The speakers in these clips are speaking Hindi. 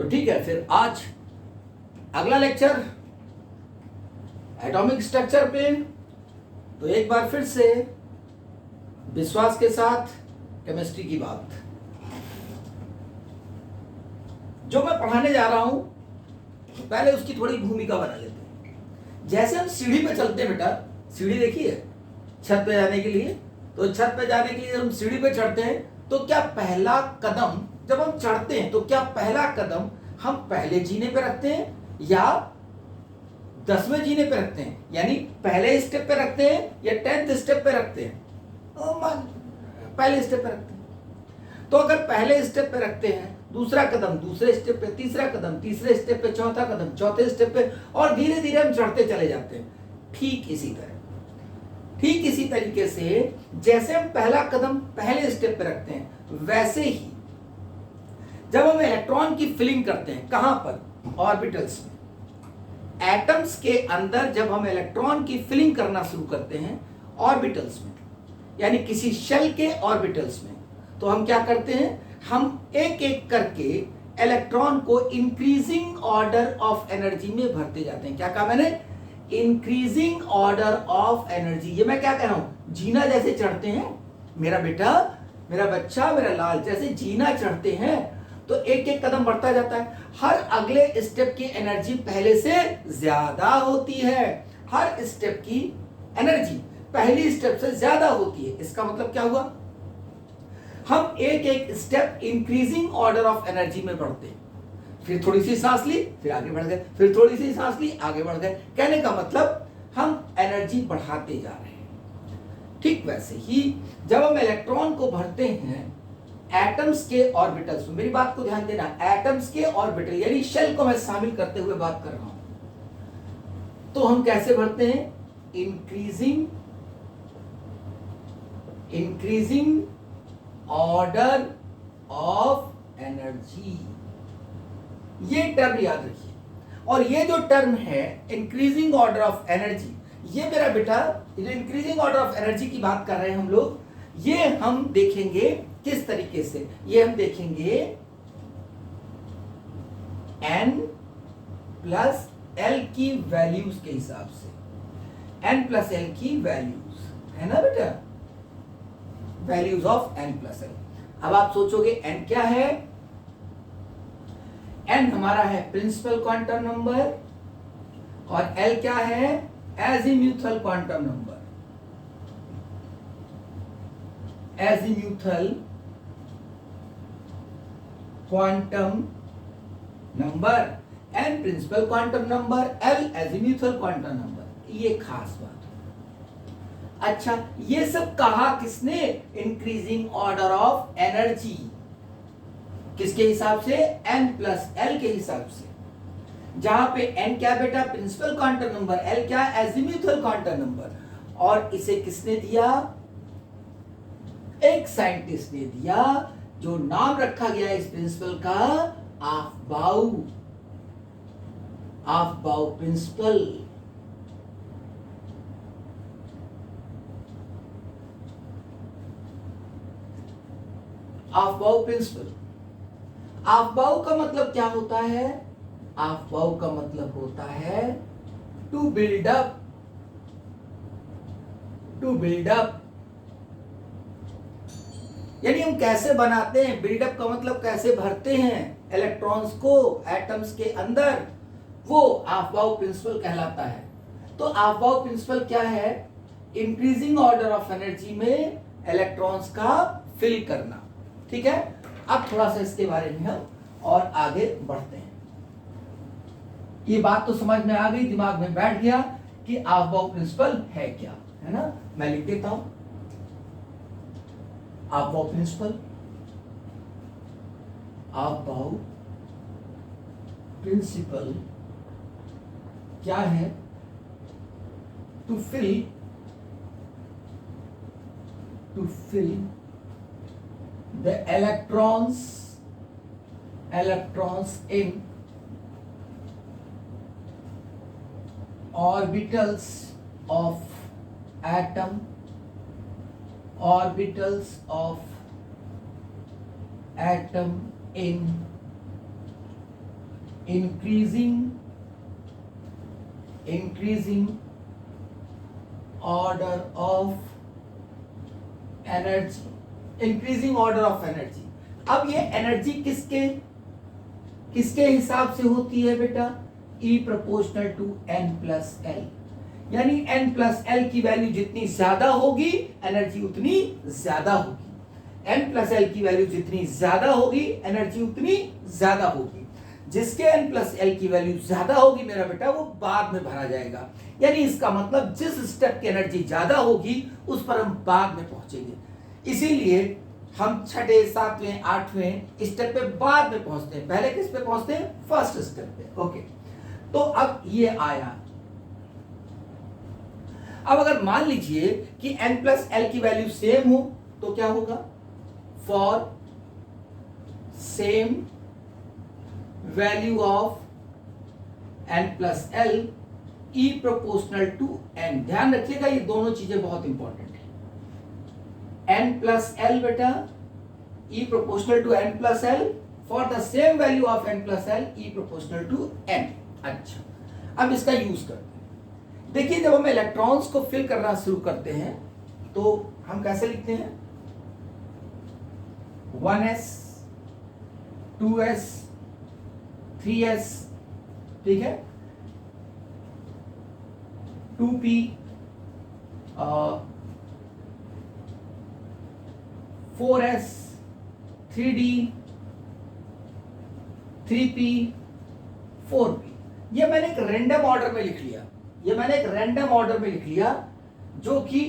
तो ठीक है, फिर आज अगला लेक्चर एटॉमिक स्ट्रक्चर पे। तो एक बार फिर से विश्वास के साथ केमिस्ट्री की बात जो मैं पढ़ाने जा रहा हूं, तो पहले उसकी थोड़ी भूमिका बना लेते हैं। जैसे हम सीढ़ी पे चलते हैं बेटा, सीढ़ी देखी है छत पे जाने के लिए, तो छत पे जाने के लिए जब हम सीढ़ी पे चढ़ते हैं तो क्या पहला कदम, जब हम चढ़ते हैं तो क्या पहला कदम हम पहले जीने पे रखते हैं या 10वें जीने पे रखते हैं, यानी पहले स्टेप पे रखते हैं या 10th स्टेप पे रखते हैं? पहले स्टेप पे रखते हैं। तो अगर पहले स्टेप पे रखते हैं, दूसरा कदम दूसरे स्टेप पे, तीसरा कदम तीसरे स्टेप पे, चौथा कदम चौथे स्टेप पे, और धीरे धीरे हम चढ़ते चले जाते हैं। ठीक इसी तरीके से जैसे हम पहला कदम पहले स्टेप पे रखते हैं, वैसे ही जब हम इलेक्ट्रॉन की फिलिंग करते हैं, कहां पर? ऑर्बिटल्स में, एटम्स के अंदर जब हम इलेक्ट्रॉन की फिलिंग करना शुरू करते हैं ऑर्बिटल्स में, यानी किसी शेल के ऑर्बिटल्स में, तो हम क्या करते हैं? हम एक एक करके इलेक्ट्रॉन को इंक्रीजिंग ऑर्डर ऑफ एनर्जी में भरते जाते हैं। क्या कहा मैंने? Increasing order of energy. ये मैं क्या कह रहा हूं? जीना जैसे चढ़ते हैं, मेरा बेटा, मेरा बच्चा, मेरा लाल, जैसे जीना चढ़ते हैं तो एक एक कदम बढ़ता जाता है। हर अगले स्टेप की एनर्जी पहले से ज्यादा होती है। हर स्टेप की एनर्जी पहली स्टेप से ज्यादा होती है। इसका मतलब क्या हुआ? हम एक एक step increasing order of energy में बढ़ते हैं। फिर थोड़ी सी सांस ली, फिर आगे बढ़ गए, फिर थोड़ी सी सांस ली, आगे बढ़ गए। कहने का मतलब हम एनर्जी बढ़ाते जा रहे हैं। ठीक वैसे ही जब हम इलेक्ट्रॉन को भरते हैं एटम्स के ऑर्बिटल्स में, मेरी बात को ध्यान देना, एटम्स के ऑर्बिटल यानी शेल को मैं शामिल करते हुए बात कर रहा हूं, तो हम कैसे भरते हैं? Increasing order of energy. ये टर्म याद रखिए। और ये जो टर्म है इंक्रीजिंग ऑर्डर ऑफ एनर्जी, ये मेरा बेटा, जो इंक्रीजिंग ऑर्डर ऑफ एनर्जी की बात कर रहे हैं हम लोग, ये हम देखेंगे किस तरीके से? ये हम देखेंगे n प्लस एल की वैल्यूज के हिसाब से। n प्लस एल की वैल्यूज है ना बेटा, values of n plus L. अब आप सोचोगे n क्या है? n हमारा है प्रिंसिपल क्वांटम नंबर, और l क्या है? Azimuthal quantum number. Azimuthal quantum number, n principal quantum number, l azimuthal quantum number. ये खास बात है। अच्छा, ये सब कहा किसने? Increasing order of energy. किसके हिसाब से? n प्लस एल के हिसाब से। जहां पे n क्या बेटा? प्रिंसिपल क्वांटम नंबर, l क्या? Azimuthal quantum number. और इसे किसने दिया? एक साइंटिस्ट ने दिया, जो नाम रखा गया इस प्रिंसिपल का आफबाउ प्रिंसिपल। आफबाउ प्रिंसिपल। आफबाउ का मतलब क्या होता है? आफबाउ का मतलब होता है टू बिल्ड अप। यानी हम कैसे बनाते हैं? बिल्डअप का मतलब कैसे भरते हैं इलेक्ट्रॉन्स को एटम्स के अंदर, वो आफबाउ प्रिंसिपल कहलाता है। तो आफबाउ प्रिंसिपल क्या है? इंक्रीजिंग ऑर्डर ऑफ एनर्जी में इलेक्ट्रॉन्स का फिल करना। ठीक है, अब थोड़ा सा इसके बारे में हम और आगे बढ़ते हैं। ये बात तो समझ में आ गई, दिमाग में बैठ गया कि आफबाउ प्रिंसिपल है क्या, है ना? मैं लिख देता हूं, आफबाउ प्रिंसिपल। आफबाउ प्रिंसिपल क्या है? To fill the electrons in orbitals of atom, in increasing order of energy, increasing order of energy. अब ये एनर्जी किसके हिसाब से होती है बेटा? E proportional to n plus L, यानी n प्लस एल की वैल्यू जितनी ज्यादा होगी एनर्जी उतनी ज्यादा होगी। n प्लस एल की वैल्यू जितनी ज्यादा होगी एनर्जी उतनी ज्यादा होगी। जिसके n प्लस एल की वैल्यू ज्यादा होगी मेरा बेटा वो बाद में भरा जाएगा। यानी इसका मतलब जिस स्टेप की एनर्जी ज्यादा होगी उस पर हम बाद में पहुंचेंगे। इसीलिए हम छठे, सातवें, आठवें स्टेप पे बाद में पहुंचते हैं, पहले किस पे पहुंचते हैं? फर्स्ट स्टेप पे। ओके, तो अब ये आया। अब अगर मान लीजिए कि n प्लस एल की वैल्यू सेम हो तो क्या होगा? For same value of n plus L E proportional to n। ध्यान रखिएगा ये दोनों चीजें बहुत इंपॉर्टेंट है। n प्लस एल बेटा E proportional to n plus L for the same value of n plus L E proportional to n। अच्छा, अब इसका यूज करते हैं। देखिए जब हम इलेक्ट्रॉन्स को फिल करना शुरू करते हैं तो हम कैसे लिखते हैं? 1s 2s 3s, ठीक है, 2p 4s 3d 3p 4p। ये मैंने एक रैंडम ऑर्डर में लिख लिया, ये मैंने एक रैंडम ऑर्डर में लिख लिया जो कि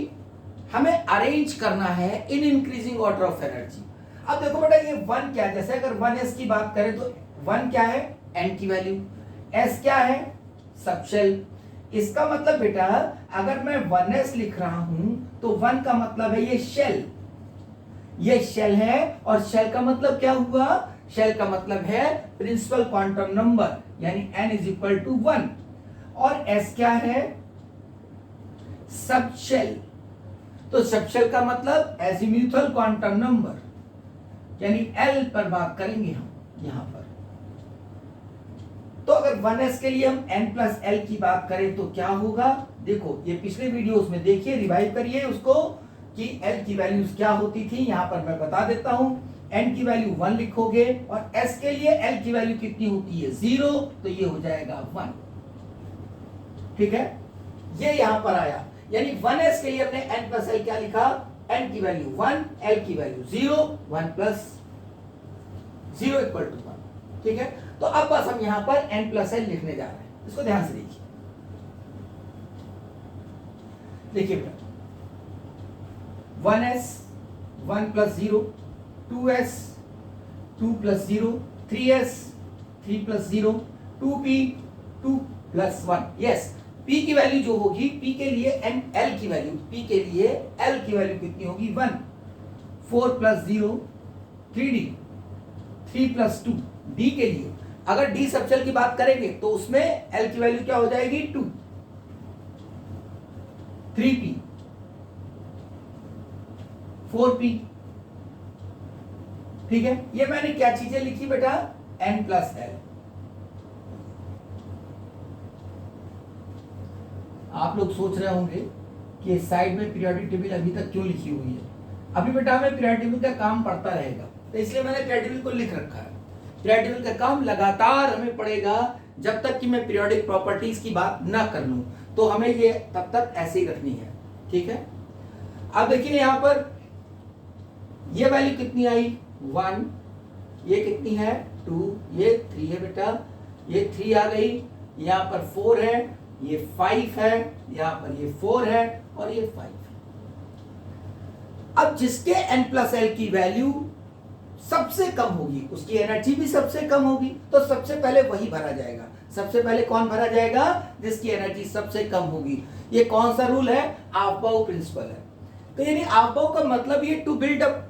हमें अरेंज करना है in increasing order of energy. अब देखो बेटा ये 1 क्या है? जैसे अगर 1s की बात करें तो 1 क्या है? n की वैल्यू। s क्या है? सबशेल। इसका मतलब बेटा अगर मैं 1s लिख रहा हूं तो 1 का मतलब है ये शेल, ये शेल है। और शेल का मतलब क्या हुआ? शेल का मतलब है प्रिंसिपल क्वांटम नंबर, यानी n इज इक्वल टू 1। और s क्या है? सबशेल। तो सबशेल का मतलब एजीम्यूथल क्वांटम नंबर, यानी l पर बात करेंगे हम यहां पर। तो अगर 1s के लिए हम n प्लस एल की बात करें तो क्या होगा? देखो ये पिछले वीडियोस में देखिए, रिवाइव करिए उसको कि l की वैल्यूज क्या होती थी। यहां पर मैं बता देता हूं, n की वैल्यू 1 लिखोगे और s के लिए l की वैल्यू कितनी होती है? 0, तो ये हो जाएगा 1। ठीक है, ये यहां पर आया, यानी 1s के लिए हमने n प्लस एल क्या लिखा? n की वैल्यू 1, l की वैल्यू 0, 1 प्लस 0 इक्वल टू 1। ठीक है, तो अब बस हम यहां पर n प्लस एल लिखने जा रहे हैं, इसको ध्यान से देखिए। देखिए बेटा 1s 1 plus 0, 2s 2 plus 0, 3s 3 plus 0, 2p 2 plus 1। Yes, p की वैल्यू जो होगी, p के लिए l की वैल्यू, p के लिए l की वैल्यू कितनी होगी? 1। 4 प्लस 0 3d, 3 प्लस 2 d के लिए अगर d सबशेल की बात करेंगे तो उसमें l की वैल्यू क्या हो जाएगी? 2। 3p 4p। ठीक है, ये मैंने क्या चीजें लिखी बेटा? n plus L. आप लोग सोच रहे होंगे कि साइड में पीरियोडिक टेबल अभी तक क्यों लिखी हुई है? अभी बेटा हमें पीरियोडिक टेबल का काम पड़ता रहेगा, तो इसलिए मैंने पीरियोडिक टेबल को लिख रखा है। पीरियोडिक टेबल का काम लगातार हमें पड़ेगा जब तक कि मैं पीरियोडिक प्रॉपर्टीज की बात ना कर लूं, तो हमें ये तब तक ऐसे ही रखनी है। ठीक है, अब देखिए यहां पर ये वैल्यू कितनी आई? 1, ये कितनी है? 2, ये 3 है बेटा, ये 3 आ गई, यहां पर 4 है, ये 5 है, यहां पर ये 4 है और ये 5 है। अब जिसके n प्लस एल की वैल्यू सबसे कम होगी उसकी एनर्जी भी सबसे कम होगी, तो सबसे पहले वही भरा जाएगा। सबसे पहले कौन भरा जाएगा? जिसकी एनर्जी सबसे कम होगी। ये कौन सा रूल है? ऑफबाउ प्रिंसिपल है। तो यानी ऑफबाउ का मतलब ये टू बिल्ड अप,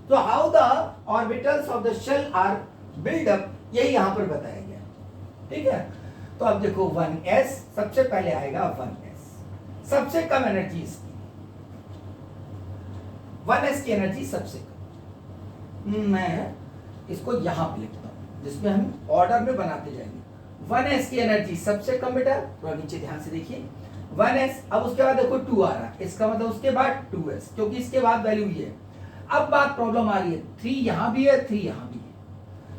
तो how the orbitals of the shell are build up, यही यहां पर बताया गया। ठीक है, तो अब देखो 1s सबसे पहले आएगा 1s, सबसे कम एनर्जी इसकी, 1s की एनर्जी सबसे कम। मैं इसको यहां पे लिखता हूं, जिसमें हम ऑर्डर में बनाते जाएंगे। 1s की एनर्जी सबसे कम बेटा, थोड़ा नीचे ध्यान से देखिए 1s। अब उसके बाद देखो 2 आ रहा है, इसका मतलब उसके बाद 2s, क्योंकि इसके बाद वैल्यू ये है। अब बात प्रॉब्लम आ रही है, 3 यहां भी है 3 यहां भी है,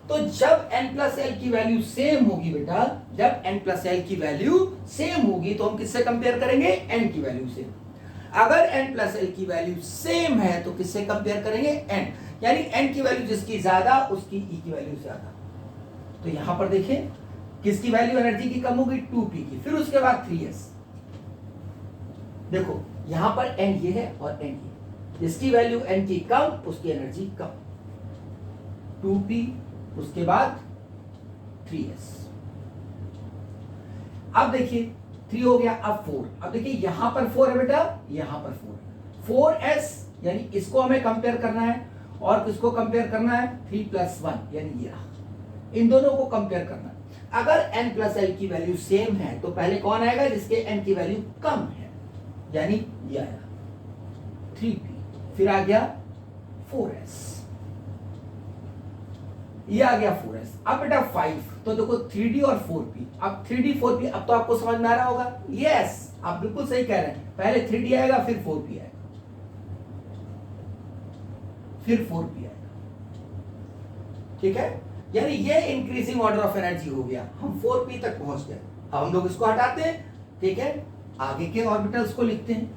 तो जब n प्लस एल की वैल्यू सेम होगी बेटा, जब n प्लस एल की वैल्यू सेम होगी तो हम किससे कंपेयर करेंगे, n की वैल्यू से। अगर n प्लस एल की वैल्यू सेम है तो किससे कंपेयर करेंगे, n, यानी n की वैल्यू जिसकी ज्यादा उसकी e की वैल्यू ज्यादा। तो यहां पर देखिए किसकी वैल्यू एनर्जी की कम होगी, 2p की, फिर उसके बाद 3s। देखो यहां पर n ये है और n ये, जिसकी वैल्यू n की कम उसकी एनर्जी कम, 2p उसके बाद 3s। अब देखिए 3 हो गया, अब 4। अब देखिए यहां पर 4 है बेटा, यहां पर 4s, यानी इसको हमें कंपेयर करना है और किसको कंपेयर करना है, 3 प्लस 1 यानी ये, इन दोनों को कंपेयर करना है। अगर n प्लस एल की वैल्यू सेम है तो पहले कौन आएगा, जिसके n की वैल्यू कम है, यानी ये आया 3p, फिर आ गया 4s, ये आ गया 4s। अब बेटा 5, तो देखो 3d और 4p। अब 3d 4p अब तो आपको समझ में आ रहा होगा, यस आप बिल्कुल सही कह रहे हैं, पहले 3d आएगा फिर 4p आएगा, फिर 4p आएगा, ठीक है, यानी ये इंक्रीजिंग ऑर्डर ऑफ एनर्जी हो गया, हम 4p तक पहुंच गए। अब हम लोग इसको हटाते हैं, ठीक है, आगे के ऑर्बिटल्स को लिखते हैं।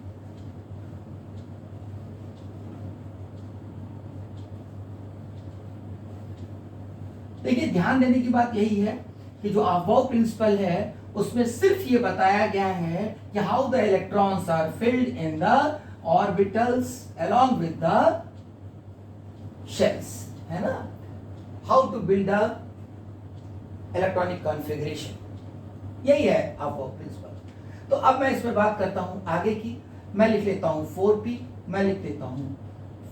देखिए ध्यान देने की बात यही है कि जो अबव प्रिंसिपल है उसमें सिर्फ ये बताया गया है कि how the electrons are filled in the orbitals along with the shells, है ना, how to build a electronic configuration, यही है अबव प्रिंसिपल। तो अब मैं इसमें बात करता हूं आगे की। मैं लिख लेता हूं 4p, मैं लिख लेता हूं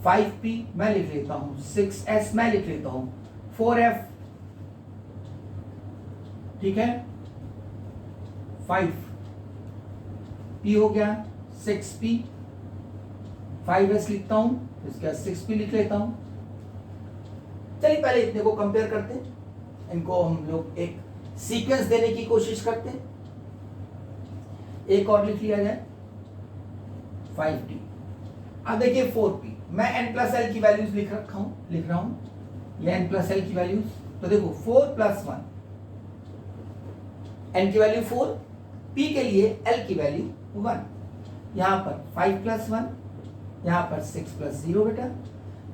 5p, मैं लिख लेता हूं 6s, मैं लिख लेता हूं 4f, ठीक है, 5p हो गया, 6p, 5s लिखता हूं, इसके बाद 6p लिख लेता हूं। चलिए पहले इतने को कंपेयर करते हैं, इनको हम लोग एक सीक्वेंस देने की कोशिश करते हैं। एक और लिख लिया जाए 5d। अब देखिए 4p, मैं n प्लस एल की वैल्यूज लिख रहा हूं, ये n प्लस एल की वैल्यूज। तो देखो 4 प्लस 1, n की वैल्यू 4, p के लिए l की वैल्यू 1, यहां पर 5 प्लस 1, यहां पर 6 प्लस 0 बेटा,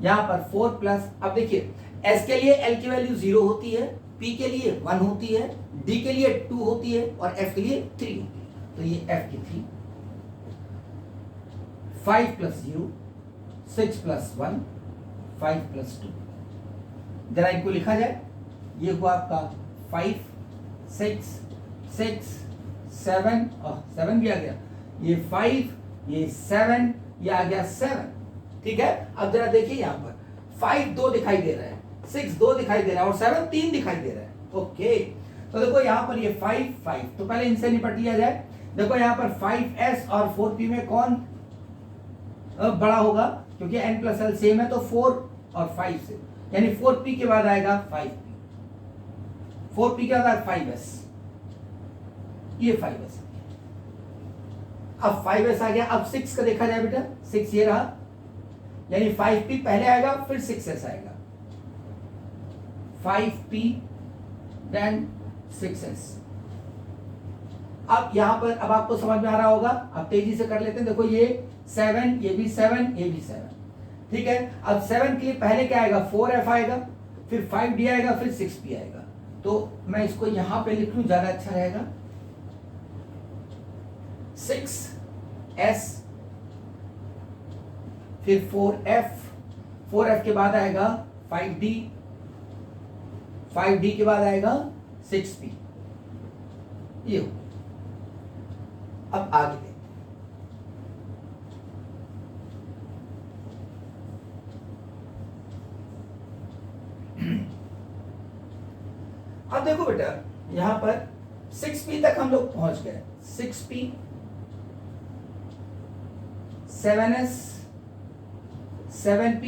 यहां पर 4 प्लस, अब देखिए s के लिए l की वैल्यू 0 होती है, p के लिए 1 होती है, d के लिए 2 होती है और f के लिए 3 होती है, तो ये f की 3, 5 प्लस 0, 6 प्लस 1, 5 प्लस 2। जरा इनको लिखा जाए, ये हुआ आपका 5, 6, 6, 7 और 7 भी आ गया, ये 5, ये 7, ये आ गया 7, ठीक है। अब जरा देखिए यहाँ पर 5 2 दिखाई दे रहा है, 6 2 दिखाई दे रहा है और 7 3 दिखाई दे रहा है, ओके। तो देखो यहाँ पर ये 5 5, तो पहले इनसे निपट लिया जाए। देखो यहाँ पर 5s और 4p में कौन बड़ा होगा, क्योंकि n प्लस एल सेम है, तो 4 और 5 से, यानी 4p के बाद आएगा 5p, 4p के बाद 5s, ये 5s। अब 5s आ गया। अब 6 का देखा जाए बेटा, 6 ये रहा, यानी 5p पहले आएगा फिर 6s आएगा, 5p देन 6s। अब यहां पर अब आपको समझ में आ रहा होगा, अब तेजी से कर लेते हैं। देखो ये 7, ये भी 7, ये भी 7, ठीक है। अब 7 के लिए पहले क्या आएगा, 4f आएगा, फिर 5d आएगा, फिर 6p आएगा। तो मैं इसको यहां पे लिख लूं, ज्यादा अच्छा रहेगा, 6s, फिर 4f के बाद आएगा 5d, 5d के बाद आएगा 6p, ये हो। अब आगे देखते हैं। अब देखो बेटा यहां पर 6p तक हम लोग पहुंच गए, 6p, 7s, 7p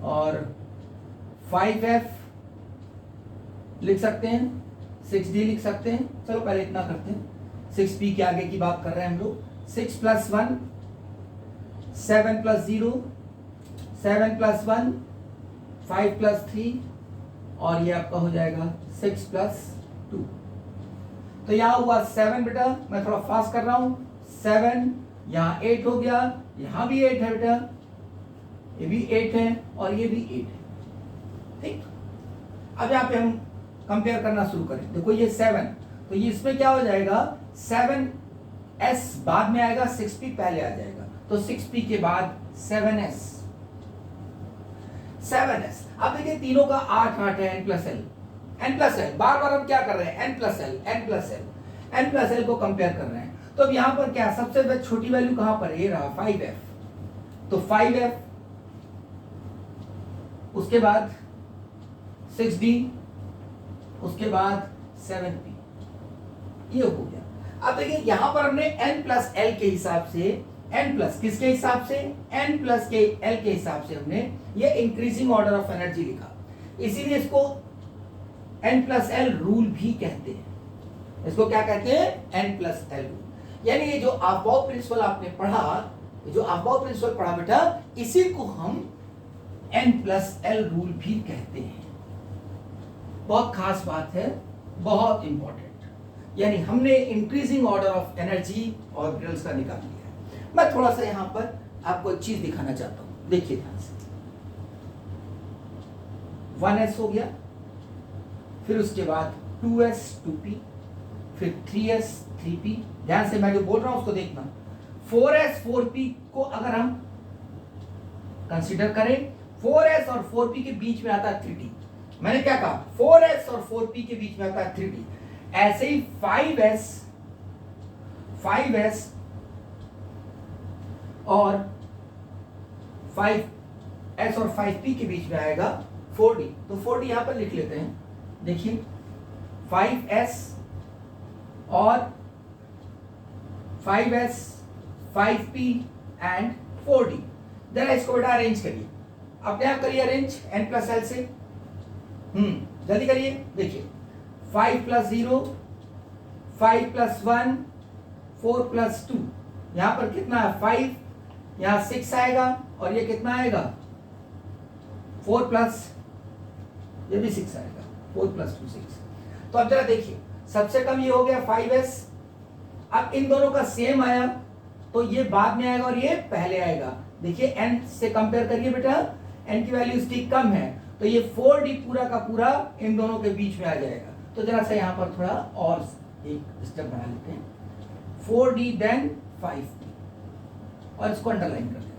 और 5F लिख सकते हैं, 6D लिख सकते हैं। चलो पहले इतना करते हैं, 6P के आगे की बात कर रहे हैं हम लोग। 6 + 1 7 + 0 7 + 1 5 + 3 और ये आपका हो जाएगा 6 + 2। तो यहाँ हुआ 7 बेटा, मैं थोड़ा फास्ट कर रहा हूं। 7, यहाँ 8 हो गया, यहाँ भी 8 है बेटा, ये भी 8 है और ये भी 8 है। ठीक, अब यहाँ पे हम कंपेयर करना शुरू करें। देखो ये 7, तो ये इसमें क्या हो जाएगा, 7S बाद में आएगा, 6P पहले आ जाएगा, तो 6P के बाद 7S। अब देखिए तीनों का 8 8 है, n+l बार बार हम क्या कर रहे हैं, n+l को कंपेयर कर रहे हैं। तो अब यहां पर क्या, सबसे छोटी वैल्यू कहां पर है, ये रहा 5F, तो 5F, उसके बाद 6D, उसके बाद 7P, ये हो गया। अब देखिए यहां पर हमने n+l के हिसाब से, किसके हिसाब से, n+l के हिसाब से हमने ये इंक्रीजिंग ऑर्डर ऑफ एनर्जी लिखा, इसीलिए इसको n+l रूल भी कहते हैं। इसको क्या कहते हैं, n+l रूल। यानी ये जो अफबाउ प्रिंसिपल आपने पढ़ा, बेटा, इसी को हम n+l रूल भी कहते हैं। बहुत खास बात है, बहुत इंपॉर्टेंट। यानी हमने इंक्रीजिंग ऑर्डर ऑफ एनर्जी और ग्रिल्स का निकाल लिया है। मैं थोड़ा सा यहां पर आपको एक चीज दिखाना चाहता हूं, देखिए ध्यान से। 1S हो गया, फिर उसके बाद 2S 2P, फिर 3S 3P। ध्यान से मैं जो बोल रहा हूं उसको देखना। 4S 4P को अगर हम कंसीडर करें, 4S और 4P के बीच में आता है 3D। मैंने क्या कहा, 4S और 4P के बीच में आता है 3D। ऐसे ही 5S और 5S और 5P के बीच में आएगा 4D। तो 4D यहां पर लिख लेते हैं। देखिए 5S और 5S 5P एंड 4D। जरा इसको बेटा अरेंज करिए, अपने आप करिए अरेंज n+l से। जल्दी करिए। देखिए 5 + 0 5 + 1 4 + 2, यहां पर कितना है 5, यहां 6 आएगा और ये कितना आएगा 4 प्लस, ये भी 6 आएगा, 4 + 2 6। तो अब जरा देखिए, सबसे कम ये हो गया 5S। अब इन दोनों का सेम आया तो ये बाद में आएगा और ये पहले आएगा। देखिए n से कंपेयर करिए बेटा, n की वैल्यू इसकी कम है, तो ये 4D पूरा का पूरा इन दोनों के बीच में आ जाएगा। तो जरा सा यहां पर थोड़ा और एक स्टेप बना लेते हैं, 4D देन 5P, और इसको अंडरलाइन कर देते हैं।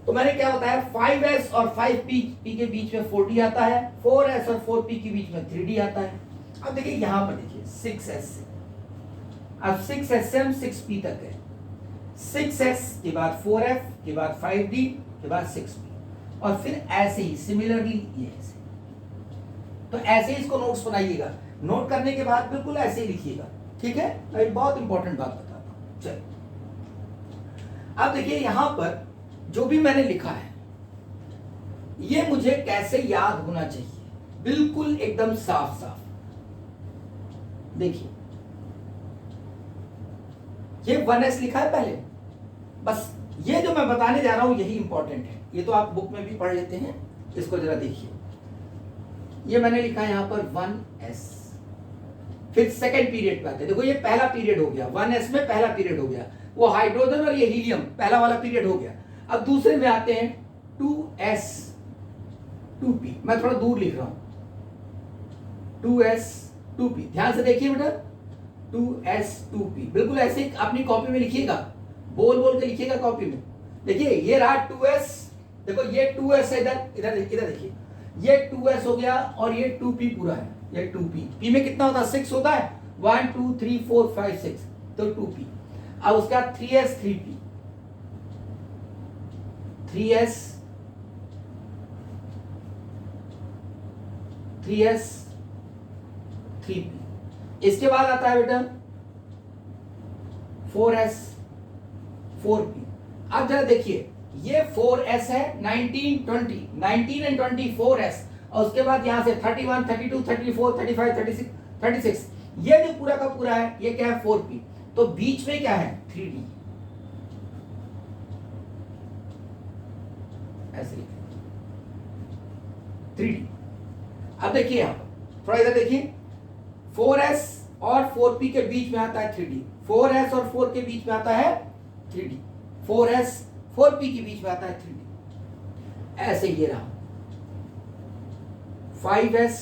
तो मैंने क्या बताया, 5S और 5P के बीच में 4D आता है, 4S और 4P के बीच में 3D आता है। अब देखिए यहां पर देखिए 6S से, अब 6S से हम 6P तक है, 6S के बाद 4F के बाद 5D के बाद 6P, और फिर ऐसे ही सिमिलरली ये ऐसे। तो ऐसे ही इसको नोट्स बनाइएगा, नोट करने के बाद बिल्कुल ऐसे ही लिखिएगा, ठीक है। मैं एक बहुत इंपॉर्टेंट बात बताता हूं। चलिए अब देखिए यहां पर जो भी मैंने लिखा है ये मुझे कैसे याद होना चाहिए, बिल्कुल एकदम साफ साफ। देखिए ये 1S लिखा है पहले, बस ये जो मैं बताने जा रहा हूं यही इंपॉर्टेंट है। ये तो आप बुक में भी पढ़ लेते हैं, इसको जरा देखिए। ये मैंने लिखा है यहां पर 1S, फिर सेकेंड पीरियड पे आते हैं। देखो ये पहला पीरियड हो गया, 1S में पहला पीरियड हो गया, वो हाइड्रोजन और ये हीलियम पहला वाला पीरियड हो गया। अब दूसरे में आते हैं 2S 2P, मैं थोड़ा दूर लिख रहा हूं, 2S 2P, ध्यान से देखिए बेटा, 2S 2P बिल्कुल ऐसे ही अपनी कॉपी में लिखिएगा, बोल बोल के लिखिएगा कॉपी में। देखिए ये रहा 2S, देखो ये 2S है, इधर देखिए, ये 2S हो गया और ये 2P पूरा है, ये 2P। P में कितना होता है, 6 होता है, 1 2 3 4 5 6, तो 2P। अब उसका 3S 3P, 3S 3P। इसके बाद आता है बेटा 4S 4P। अब जरा देखिए ये 4s है, 19 20 19 एंड 20 4s, और उसके बाद यहां से 31 32 34 35 36 36, ये जो पूरा का पूरा है ये क्या है 4p, तो बीच में क्या है 3d, ऐसे 3d। अब देखिए यहां थोड़ा इधर देखिए, 4s और 4p के बीच में आता है 3d, 4s और 4 के बीच में आता है 3d, 4s 4p के बीच में आता है 3d, ऐसे ये रहा 5s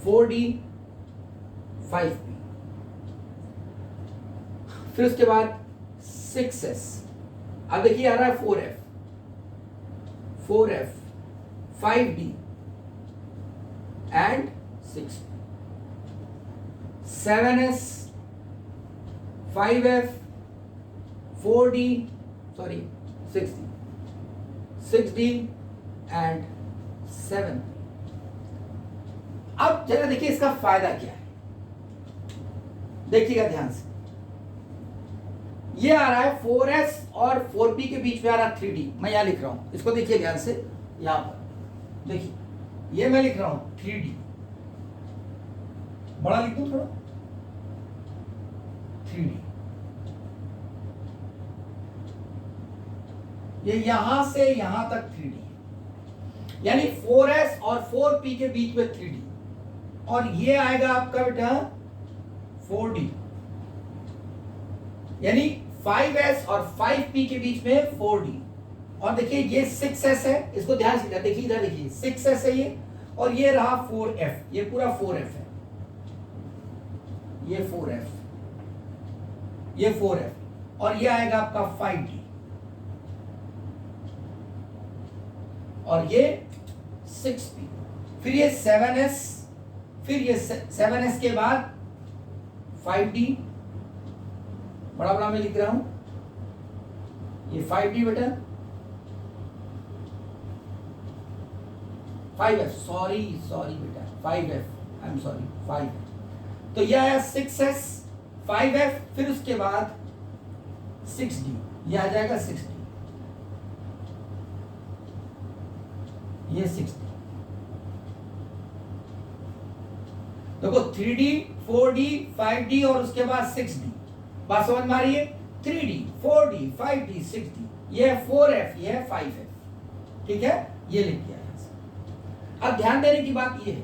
4d 5p, फिर उसके बाद 6s, अब देखिए आ रहा है 4f 5d and 6p, 7s 5f 4d sorry 6d 6d and 7। अब जरा देखिए इसका फायदा क्या है, देखिएगा ध्यान से, ये आ रहा है 4s और 4p के बीच में आ रहा है 3d, मैं यहां लिख रहा हूं, इसको देखिए ध्यान से, यहां पर देखिए ये मैं लिख रहा हूं 3d, बड़ा लिख दूं थोड़ा 3d, ये यहां से यहां तक 3d, यानी 4s और 4p के बीच में 3d, और ये आएगा आपका बेटा 4d, यानी 5s और 5p के बीच में 4d, और देखिए ये 6s है, इसको ध्यान से देखिए, इधर देखिए 6s है ये, और ये रहा 4f, ये पूरा 4f है, ये 4f, ये 4f, और ये आएगा आपका 5d, और ये 6p, फिर ये 7s, फिर ये 7s के बाद 5d, बड़ा बड़ा मैं लिख रहा हूं, ये 5d बेटा, 5f सॉरी बेटा 5f, आई एम सॉरी 5, तो ये आया 6s 5f, फिर उसके बाद 6d, ये आ जाएगा 6d, ये 6d, देखो 3d 4d 5d और उसके बाद 6d, बात समझ में आ रही है, 3d 4d 5d 6d, ये है 4f, ये है 5f, ठीक है, ये लिख दिया। अब ध्यान देने की बात ये है,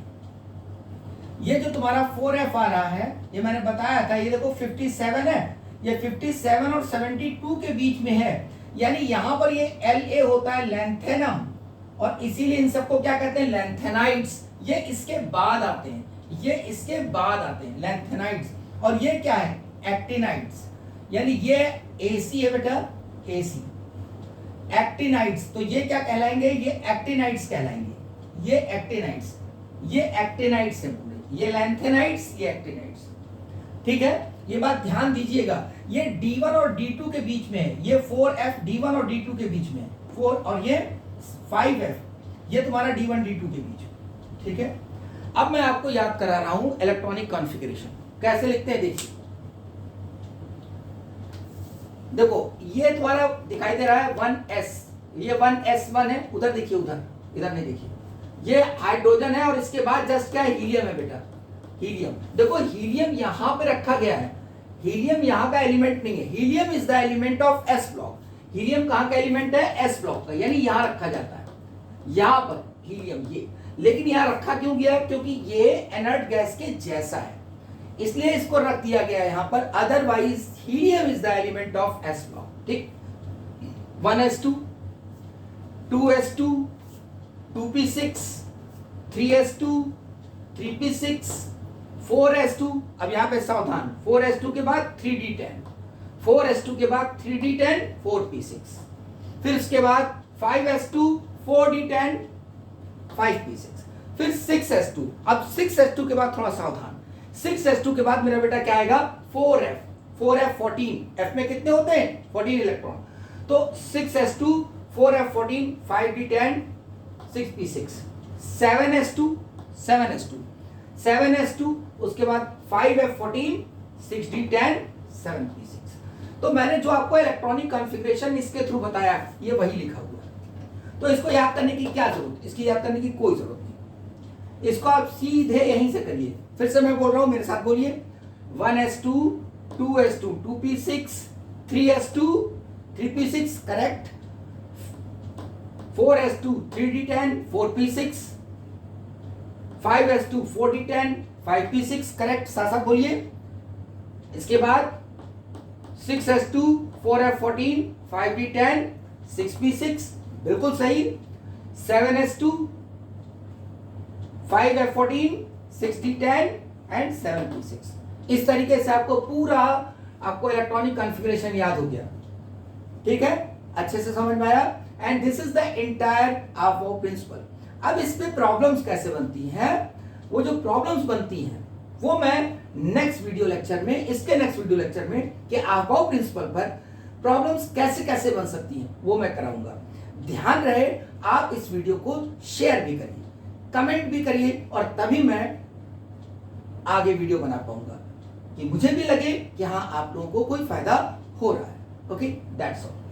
ये जो तुम्हारा 4f आ रहा है, ये मैंने बताया था, ये देखो 57 है, ये 57 और 72 के बीच में है, यानी यहां पर ये La होता है लैंथेनम, और इसीलिए इन सबको क्या कहते हैं लैंथेनाइड्स, ये इसके बाद आते हैं, ये इसके बाद आते हैं लैंथेनाइड्स, और ये क्या है एक्टिनाइड्स, यानी ये AC है बेटा AC, एक्टिनाइड्स, तो ये क्या कहलाएंगे, ये एक्टिनाइड्स कहलाएंगे, ये एक्टिनाइड्स, ये एक्टिनाइड्स है पूरे, ये लैंथेनाइड्स, ये एक्टिनाइड्स, ठीक है, ये बात ध्यान दीजिएगा, ये D1 और D2 के बीच में है, ये 4f D1 और D2 के बीच में है, 4 और ये 5f, ये तुम्हारा D1 D2 के बीच में, ठीक है। अब मैं आपको याद करा रहा हूं इलेक्ट्रॉनिक कॉन्फ़िगरेशन कैसे लिखते हैं, देखिए देखो ये तुम्हारा दिखाई दे रहा है 1s, ये 1s1 है, उधर देखिए, उधर इधर नहीं देखिए, ये हाइड्रोजन है और इसके बाद जस्ट क्या है हीलियम है बेटा, हीलियम, देखो हीलियम यहां पे रखा गया है, हीलियम यहां का एलिमेंट नहीं है, helium is the element of s block, helium कहां का एलिमेंट है s ब्लॉक का, यानी यहां रखा जाता है, यहां पर हीलियम ये, लेकिन यहां रखा क्यों गया, क्योंकि ये इनर्ट गैस के जैसा है, इसलिए इसको रख दिया गया है यहां पर, otherwise helium is the element of s block, ठीक। 1s2 2s2 2p6 3s2 3p6 4s2, अब यहां पे सावधान, 4s2 के बाद 3d10, 4s2 के बाद 3d10 4p6, फिर उसके बाद 5s2 4d10 5p6, फिर 6s2, अब 6s2 के बाद थोड़ा सावधान, 6s2 के बाद मेरा बेटा क्या आएगा 4f 14, f में कितने होते हैं 14 इलेक्ट्रॉन, तो 6s2 4f14 5d10 6p6, 7s2 7s2 7s2, उसके बाद 5f14 6d10 7p6, तो मैंने जो आपको इलेक्ट्रॉनिक कॉन्फ़िगरेशन इसके थ्रू बताया ये वही लिखा हुआ है। तो इसको याद करने की क्या जरूरत है? इसकी याद करने की कोई जरूरत नहीं, इसको आप सीधे यहीं से करिए। फिर से मैं बोल रहा हूं, मेरे साथ बोलिए। 1s2 2s2 2p6 3s2 3p6 correct. 4s2 3d10 4p6 5s2 4d10 5p6 correct. साथ साथ बोलिए। इसके बाद 6s2 4f14 5d10 6p6 बिल्कुल सही। 7s2 5f14 6d10 and 7p6। इस तरीके से आपको पूरा आपको इलेक्ट्रॉनिक कॉन्फ़िगरेशन याद हो गया। ठीक है, अच्छे से समझ में आया। And this is the entire aufbau principle. अब इस पे प्रॉब्लम्स कैसे बनती हैं, वो जो प्रॉब्लम्स बनती हैं वो मैं नेक्स्ट वीडियो लेक्चर में, इसके नेक्स्ट वीडियो लेक्चर में कि आफबाउ प्रिंसिपल पर प्रॉब्लम्स कैसे कैसे बन सकती हैं वो मैं कराऊंगा। ध्यान रहे आप इस वीडियो को शेयर भी करिए, कमेंट भी करिए, और तभी मैं आगे वीडियो बना पाऊंगा कि मुझे भी लगे कि हाँ आप लोगों को कोई फायदा हो रहा है। Okay, that's all.